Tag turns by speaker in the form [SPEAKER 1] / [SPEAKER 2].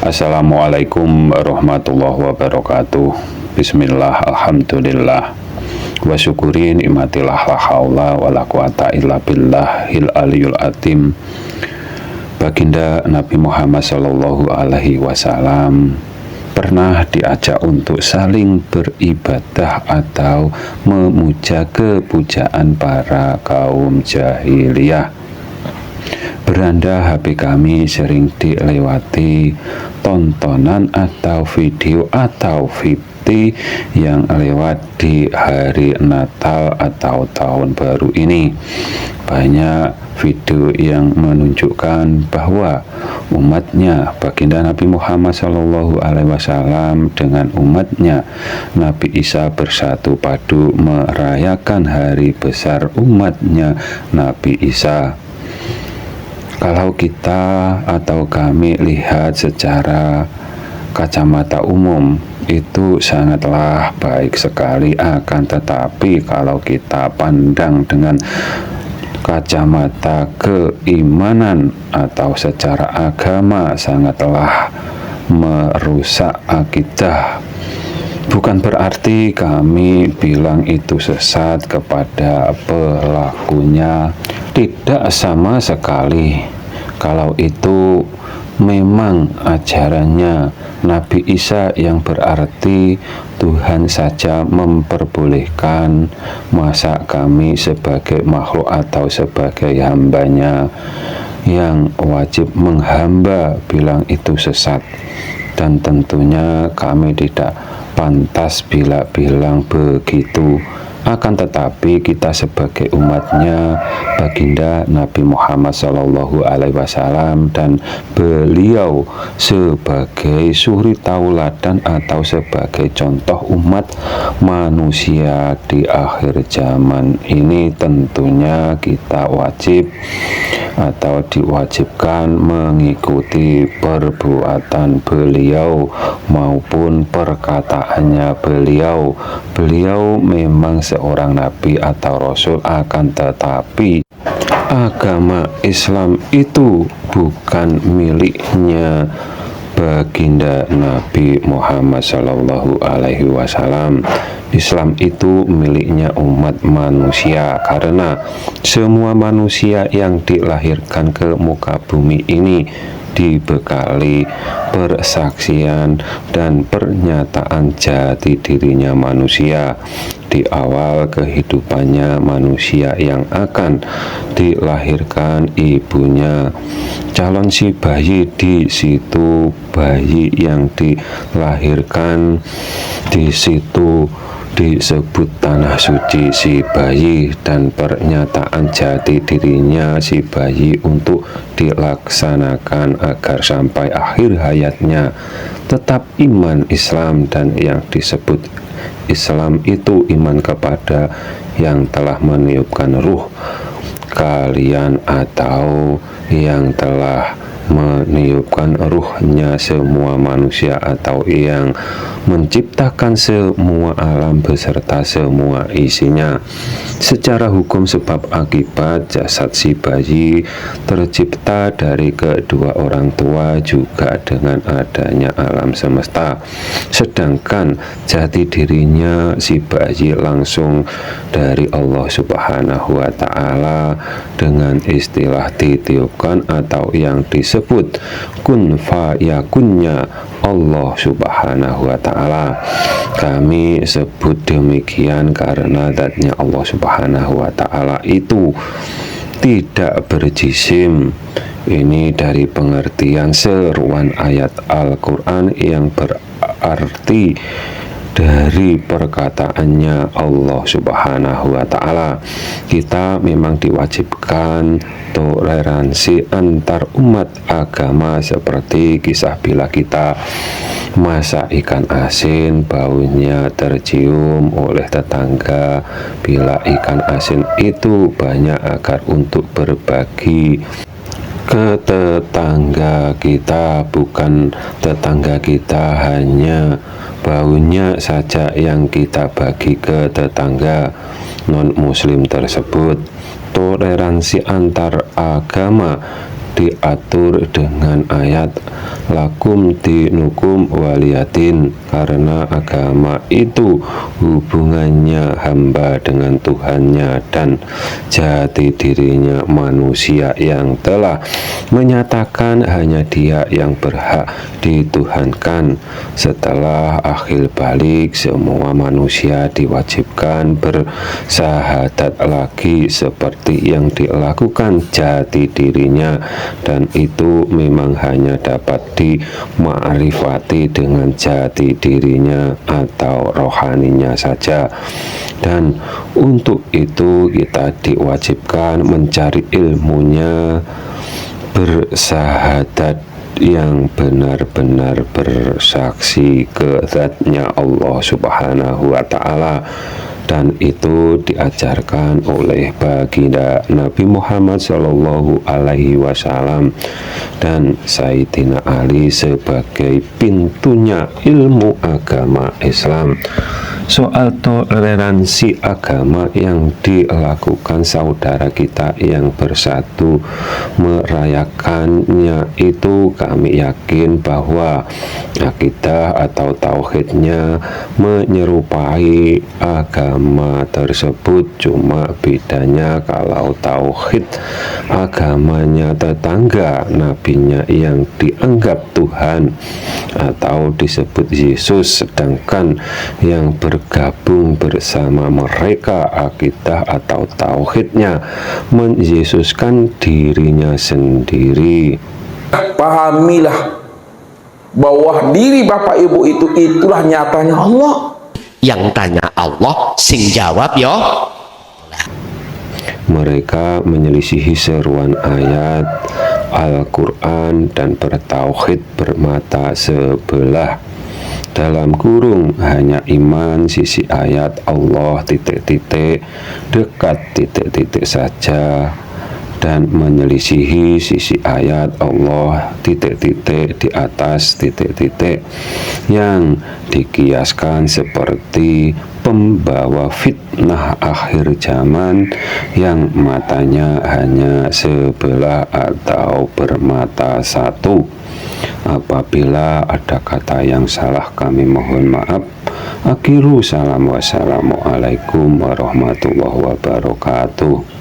[SPEAKER 1] Assalamualaikum warahmatullahi wabarakatuh. Bismillah, alhamdulillah, wa syukuri nikmatillah, la haula wa la quwata illa billahil aliyul atim. Baginda Nabi Muhammad Sallallahu Alaihi Wasallam pernah diajak untuk saling beribadah atau memuja kepujaan para kaum jahiliyah. Beranda HP kami sering dilewati tontonan atau video atau fiti yang lewat di hari Natal atau Tahun Baru ini. Banyak video yang menunjukkan bahwa umatnya baginda Nabi Muhammad SAW dengan umatnya Nabi Isa bersatu padu merayakan hari besar umatnya Nabi Isa. Kalau kita atau kami lihat secara kacamata umum itu sangatlah baik sekali, akan tetapi kalau kita pandang dengan kacamata keimanan atau secara agama sangatlah merusak akidah. Bukan berarti kami bilang itu sesat kepada pelakunya, tidak sama sekali. Kalau itu memang ajarannya Nabi Isa yang berarti Tuhan saja memperbolehkan, masa kami sebagai makhluk atau sebagai hambanya yang wajib menghamba bilang itu sesat. Dan tentunya kami tidak pantas bila bilang begitu. Akan tetapi kita sebagai umatnya baginda Nabi Muhammad SAW dan beliau sebagai suri tauladan atau sebagai contoh umat manusia di akhir zaman ini, tentunya kita wajib atau diwajibkan mengikuti perbuatan beliau maupun perkataannya beliau. Beliau memang seorang nabi atau rasul, akan tetapi agama Islam itu bukan miliknya baginda Nabi Muhammad Sallallahu Alaihi Wasallam. Islam itu miliknya umat manusia, karena semua manusia yang dilahirkan ke muka bumi ini dibekali persaksian dan pernyataan jati dirinya manusia. Di awal kehidupannya manusia yang akan dilahirkan ibunya, calon si bayi di situ, bayi yang dilahirkan di situ disebut tanah suci si bayi, dan pernyataan jati dirinya si bayi untuk dilaksanakan agar sampai akhir hayatnya tetap iman Islam. Dan yang disebut Islam itu iman kepada yang telah meniupkan ruh kalian atau yang telah meniupkan ruhnya semua manusia atau yang menciptakan semua alam beserta semua isinya. Secara hukum sebab akibat jasad si bayi tercipta dari kedua orang tua juga dengan adanya alam semesta, sedangkan jati dirinya si bayi langsung dari Allah Subhanahu wa Ta'ala dengan istilah ditiupkan atau yang disebut kun fa yakunnya Allah Subhanahu wa Ta'ala. Kami sebut demikian karena zatnya Allah Subhanahu wa Ta'ala itu tidak berjisim. Ini dari pengertian seruan ayat Al-Quran yang berarti dari perkataannya Allah Subhanahu wa Ta'ala. Kita memang diwajibkan toleransi antar umat agama, seperti kisah bila kita masak ikan asin baunya tercium oleh tetangga. Bila ikan asin itu banyak agar untuk berbagi ke tetangga kita, bukan tetangga kita hanya baunya saja yang kita bagi ke tetangga non muslim tersebut. Toleransi antar agama diatur dengan ayat lakum dinukum waliyatin, karena agama itu hubungannya hamba dengan Tuhannya dan jati dirinya manusia yang telah menyatakan hanya Dia yang berhak dituhankan. Setelah akhir balik, semua manusia diwajibkan bersahadat lagi seperti yang dilakukan jati dirinya, dan itu memang hanya dapat dimakrifati dengan jati dirinya atau rohaninya saja. Dan untuk itu kita diwajibkan mencari ilmunya, bersahadat yang benar-benar bersaksi ke zatnya Allah Subhanahu wa Ta'ala, dan itu diajarkan oleh baginda Nabi Muhammad Shallallahu Alaihi Wasallam dan Sayyidina Ali sebagai pintunya ilmu agama Islam. Soal toleransi agama yang dilakukan saudara kita yang bersatu merayakannya itu, kami yakin bahwa akidah atau tauhidnya menyerupai agama tersebut. Cuma bedanya kalau tauhid agamanya tetangga nabinya yang dianggap Tuhan atau disebut Yesus, sedangkan yang bergabung bersama mereka akidah atau tauhidnya menyesuskan dirinya sendiri.
[SPEAKER 2] Pahamilah bahwa diri Bapak Ibu itulah nyatanya Allah.
[SPEAKER 3] Yang tanya Allah, sing jawab yo.
[SPEAKER 1] Mereka menyelisihi seruan ayat Al-Quran dan bertauhid bermata sebelah. Dalam kurung hanya iman sisi ayat Allah titik-titik dekat titik-titik saja, dan menyelisihi sisi ayat Allah titik-titik di atas titik-titik yang dikiaskan seperti pembawa fitnah akhir zaman yang matanya hanya sebelah atau bermata satu. Apabila ada kata yang salah, kami mohon maaf. Akhiru salam, wassalamualaikum warahmatullahi wabarakatuh.